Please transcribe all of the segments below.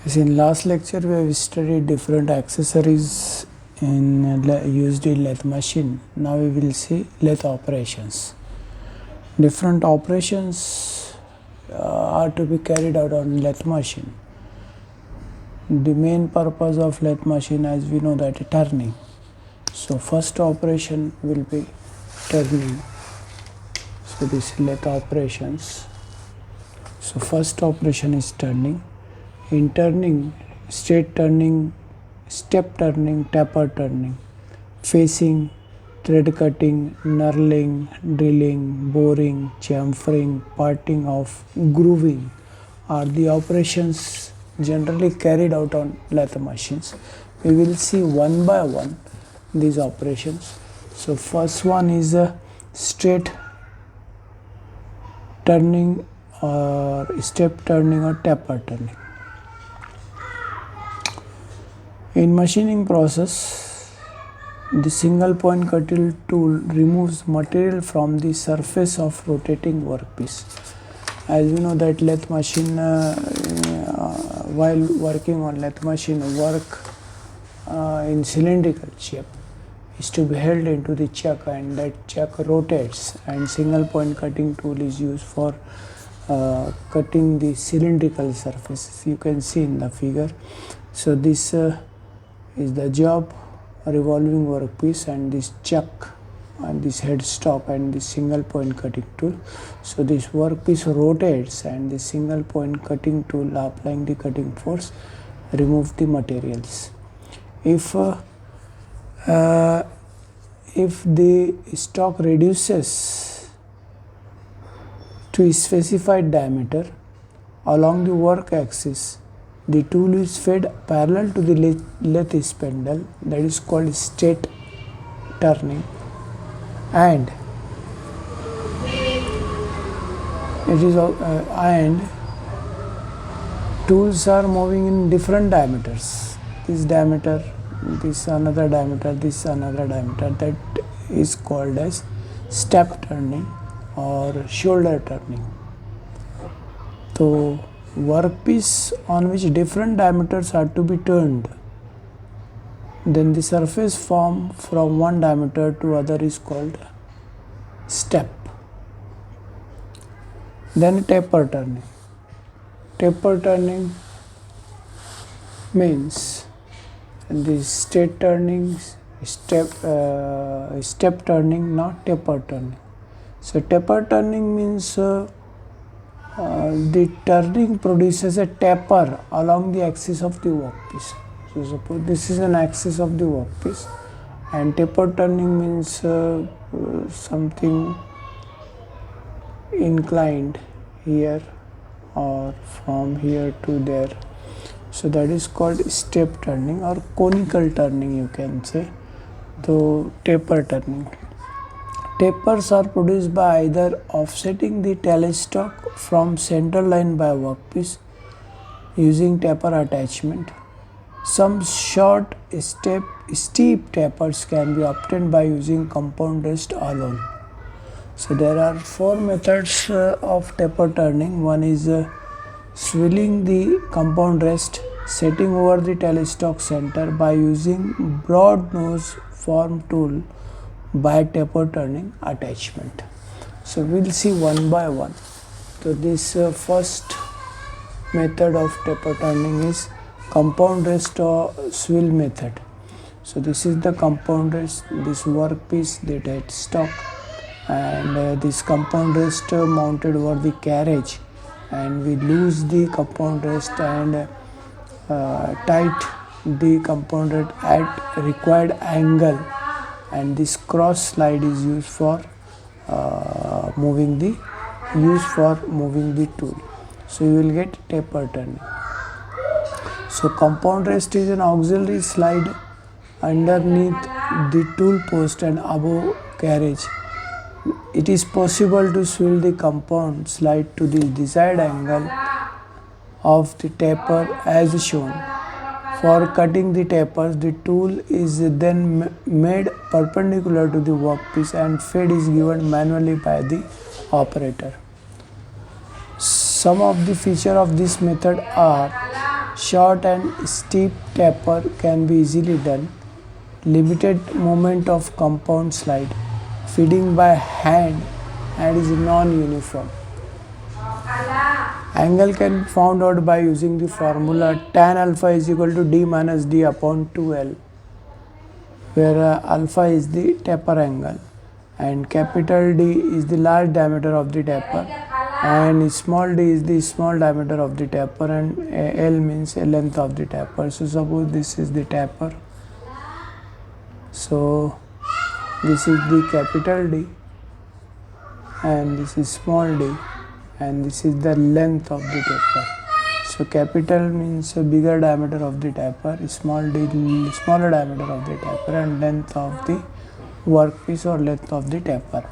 As in last lecture, we have studied different accessories used in lathe machine. Now we will see lathe operations. Different operations are to be carried out on lathe machine. The main purpose of lathe machine, as we know, that is turning. So first operation will be turning. So this is lathe operations. So first operation is turning. In turning, straight turning, step turning, taper turning, facing, thread cutting, knurling, drilling, boring, chamfering, parting off, grooving are the operations generally carried out on lathe machines. We will see one by one these operations. So first one is a straight turning or step turning or taper turning. In machining process, the single point cutting tool removes material from the surface of rotating workpiece. As you know that lathe machine, while working on lathe machine, work in cylindrical shape is to be held into the chuck, and that chuck rotates, and single point cutting tool is used for cutting the cylindrical surfaces. You can see in the figure. So this is the job, revolving workpiece, and this chuck and this headstock and this single point cutting tool. So this workpiece rotates, and the single point cutting tool applying the cutting force remove the materials. If the stock reduces to a specified diameter along the work axis, the tool is fed parallel to the lathe spindle, that is called straight turning, and tools are moving in different diameters. This diameter, this another diameter, this another diameter. That is called as step turning or shoulder turning. So workpiece on which different diameters are to be turned, then the surface form from one diameter to other is called step. Then taper turning. Taper turning means the straight turning, step turning, not taper turning. So taper turning means the turning produces a taper along the axis of the workpiece. So suppose this is an axis of the workpiece, and taper turning means something inclined here or from here to there. So that is called step turning or conical turning, you can say. So taper turning. Tapers are produced by either offsetting the tailstock from center line by workpiece using taper attachment. Some short steep tapers can be obtained by using compound rest alone. So there are four methods of taper turning. One is swilling the compound rest, setting over the tailstock center by using broad nose form tool by taper turning attachment. So we will see one by one. So this first method of taper turning is compound rest or swivel method. So this is the compound rest, this workpiece, the headstock, and this compound rest mounted over the carriage, and we loose the compound rest and tight the compound rest at required angle, and this cross slide is used for moving the tool. So you will get taper turning. So compound rest is an auxiliary slide underneath the tool post and above carriage. It is possible to swivel the compound slide to the desired angle of the taper as shown. For cutting the tapers, the tool is then made perpendicular to the workpiece, and fed is given manually by the operator. Some of the features of this method are Short and steep taper can be easily done. Limited movement of compound slide. Feeding by hand and is non-uniform. Angle can be found out by using the formula tan alpha is equal to d minus d upon 2l, where alpha is the taper angle and capital D is the large diameter of the taper and small d is the small diameter of the taper, and L means a length of the taper. So suppose this is the taper, so this is the capital D and this is small d and this is the length of the taper. So capital means a bigger diameter of the taper, small d smaller diameter of the taper, and length of the workpiece or length of the taper.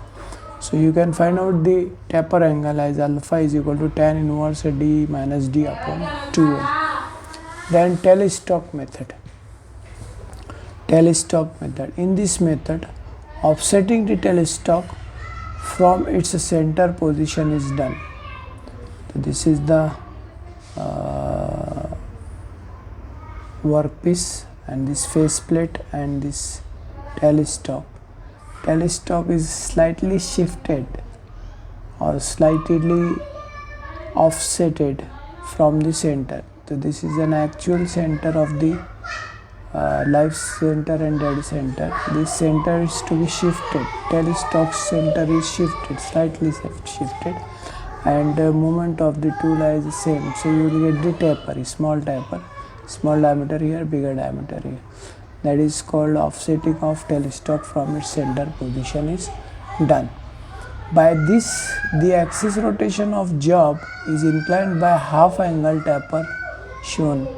So you can find out the taper angle as alpha is equal to tan inverse d minus d upon 2l. Then telestock method. Telestock method. In this method, offsetting the telestock from its center position is done. So this is the workpiece and this faceplate and this telestock. Telestock is slightly shifted or slightly offsetted from the center. So this is an actual center of the live center and dead center. This center is to be shifted. Telestock center is shifted, slightly shifted, and the movement of the tool is the same. So you will get the taper, small diameter here, bigger diameter here. That is called offsetting of telestock from its center position is done. By this, the axis rotation of job is inclined by half angle taper shown.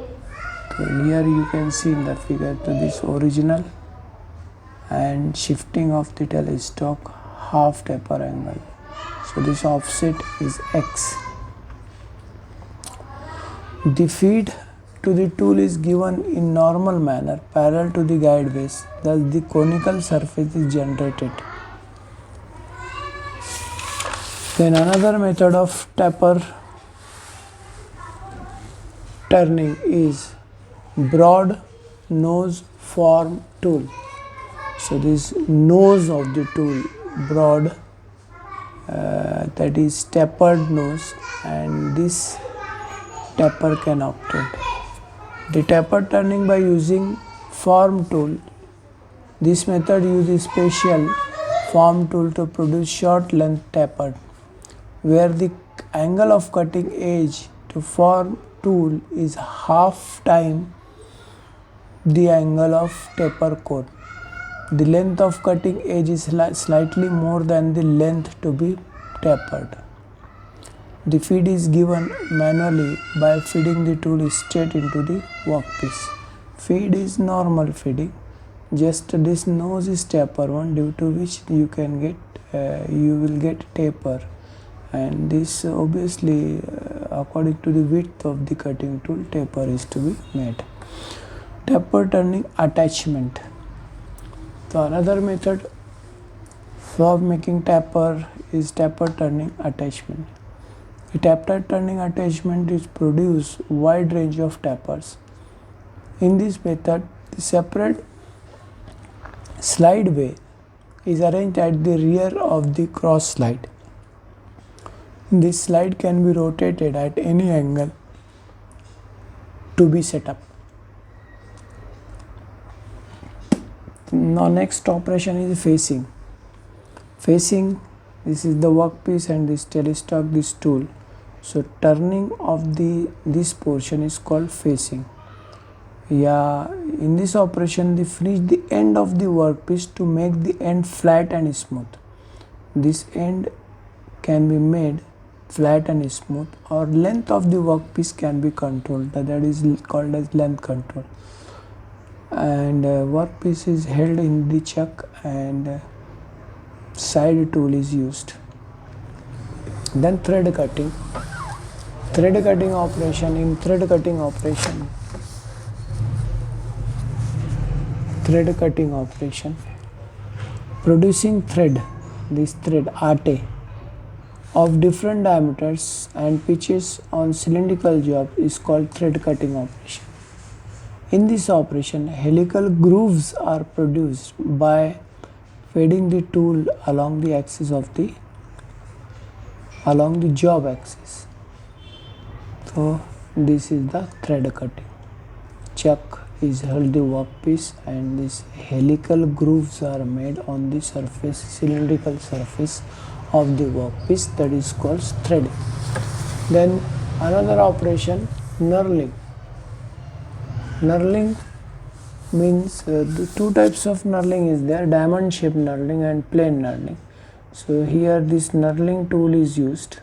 So here you can see in the figure to this original and shifting of the telestock half taper angle. So this offset is X. The feed to the tool is given in normal manner parallel to the guide base, thus the conical surface is generated. Then another method of taper turning is broad nose form tool. So this nose of the tool broad, that is tapered nose, and this taper can obtain. The taper turning by using form tool. This method uses special form tool to produce short length tapered, where the angle of cutting edge to form tool is half time the angle of taper core. The length of cutting edge is slightly more than the length to be tapered. The feed is given manually by feeding the tool straight into the workpiece. Feed is normal feeding, just this nose is taper one, due to which you will get taper, and this obviously according to the width of the cutting tool taper is to be made. Taper turning attachment. So another method for making taper is taper turning attachment. A taper turning attachment is produce wide range of tapers. In this method, the separate slide way is arranged at the rear of the cross slide. This slide can be rotated at any angle to be set up. Now next operation is facing. Facing, this is the workpiece and this telestock, this tool. So turning of this portion is called facing. In this operation, they finish the end of the workpiece to make the end flat and smooth. This end can be made flat and smooth, or length of the workpiece can be controlled. That is called as length control. And workpiece is held in the chuck and side tool is used. Then thread cutting. Thread cutting operation. In thread cutting operation, producing thread, this thread arte of different diameters and pitches on cylindrical job is called thread cutting operation. In this operation, helical grooves are produced by feeding the tool along the job axis. So this is the thread cutting. Chuck is held the workpiece and these helical grooves are made on the cylindrical surface of the workpiece, that is called threading. Then another operation, knurling. Knurling means the two types of knurling is there, diamond shaped knurling and plain knurling. So here this knurling tool is used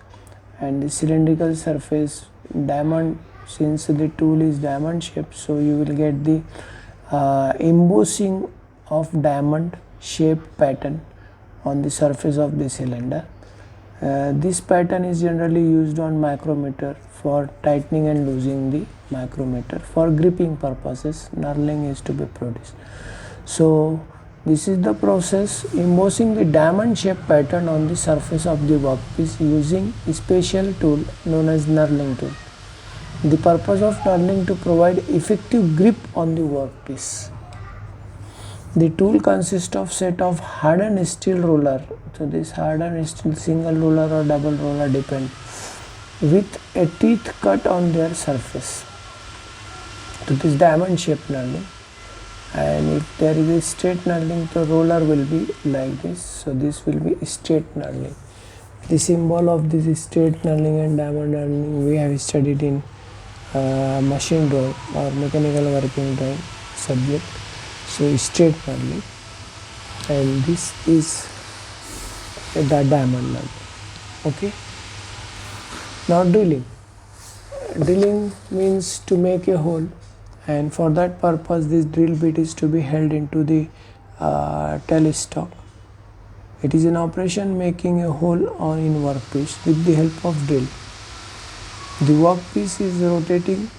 and the cylindrical surface diamond, since the tool is diamond shaped, so you will get the embossing of diamond shaped pattern on the surface of the cylinder. This pattern is generally used on micrometer for tightening and loosening the micrometer. For gripping purposes, knurling is to be produced. So this is the process, embossing the diamond shaped pattern on the surface of the workpiece using a special tool known as knurling tool. The purpose of knurling to provide effective grip on the workpiece. The tool consists of set of hardened steel roller. So this hardened steel, single roller or double roller depend, with a teeth cut on their surface. So this diamond shaped knurling, and if there is a straight knurling, the roller will be like this. So this will be straight knurling. The symbol of this straight knurling and diamond knurling we have studied in machine drawing or mechanical working drawing subject. So straight knurling, and this is the diamond knurling. Okay. Now drilling. Drilling means to make a hole, and for that purpose this drill bit is to be held into the tailstock. It is an operation making a hole in workpiece with the help of drill. The workpiece is rotating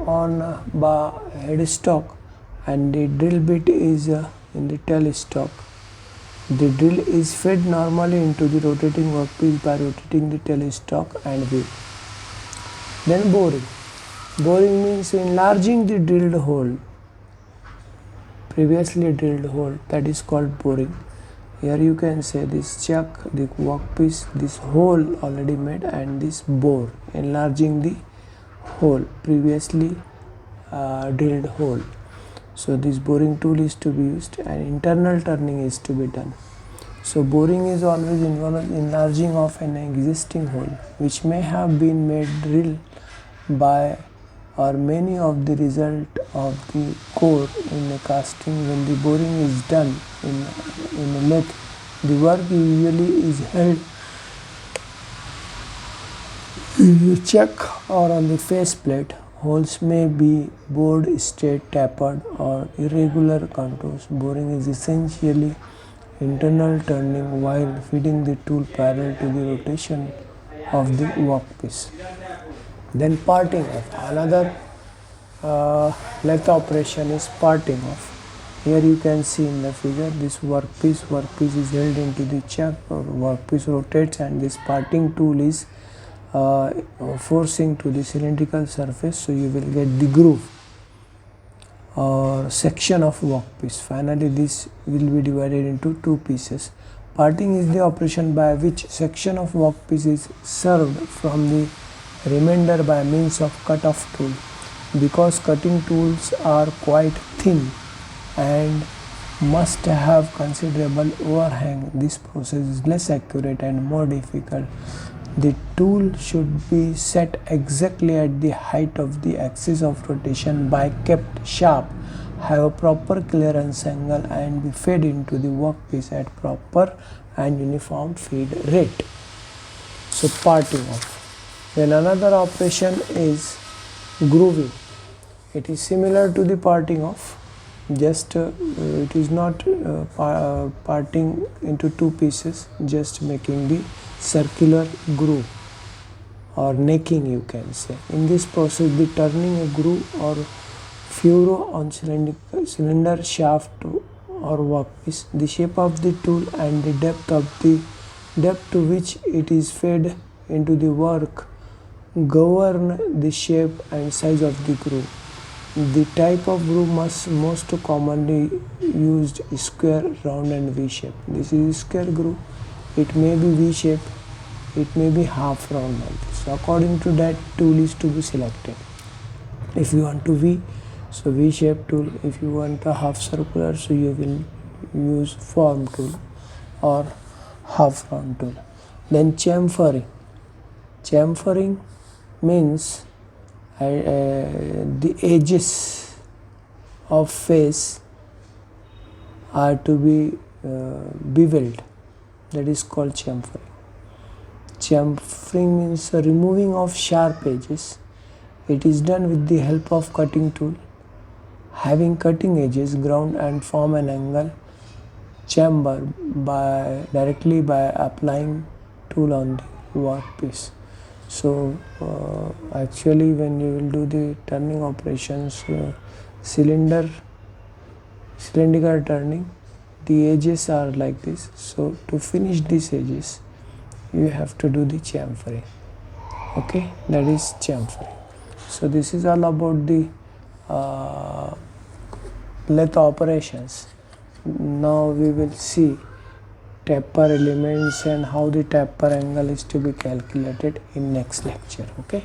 on headstock and the drill bit is in the tailstock. The drill is fed normally into the rotating workpiece by rotating the tailstock and wheel. Then boring. Boring means enlarging the drilled hole, previously drilled hole, that is called boring. Here you can say this chuck, the workpiece, this hole already made, and this bore, enlarging the hole, previously drilled hole. So this boring tool is to be used and internal turning is to be done. So boring is always involved enlarging of an existing hole which may have been made drill by or many of the result of the core in a casting. When the boring is done in a lathe, the work usually is held in the chuck or on the face plate. Holes may be bored, straight, tapered or irregular contours. Boring is essentially internal turning while feeding the tool parallel to the rotation of the workpiece. Then parting off. Another lathe operation is parting off. Here you can see in the figure this workpiece is held into the chuck, or workpiece rotates, and this parting tool is forcing to the cylindrical surface, so you will get the groove or section of workpiece. Finally this will be divided into two pieces. Parting is the operation by which section of workpiece is served from the remainder by means of cut-off tool. Because cutting tools are quite thin and must have considerable overhang, this process is less accurate and more difficult. The tool should be set exactly at the height of the axis of rotation by kept sharp, have a proper clearance angle and be fed into the workpiece at proper and uniform feed rate. So parting off. Then another operation is grooving. It is similar to the parting off, just it is not parting into two pieces, just making the circular groove or necking, you can say. In this process, the turning a groove or furrow on cylinder shaft or workpiece. The shape of the tool and the depth to which it is fed into the work govern the shape and size of the groove. The type of groove most commonly used is square, round and V shape. This is square groove. It may be V shape, it may be half round like this. So according to that, tool is to be selected. If you want to V, so V shape tool. If you want a half circular, so you will use form tool or half round tool. Then chamfering. Chamfering means the edges of face are to be beveled. That is called chamfering. Chamfering means removing of sharp edges. It is done with the help of cutting tool. Having cutting edges ground and form an angle chamber directly by applying tool on the workpiece. So actually when you will do the turning operations, cylindrical turning, the edges are like this. So to finish these edges, you have to do the chamfering. Okay, that is chamfering. So this is all about the lathe operations. Now we will see taper elements and how the taper angle is to be calculated in next lecture. Okay.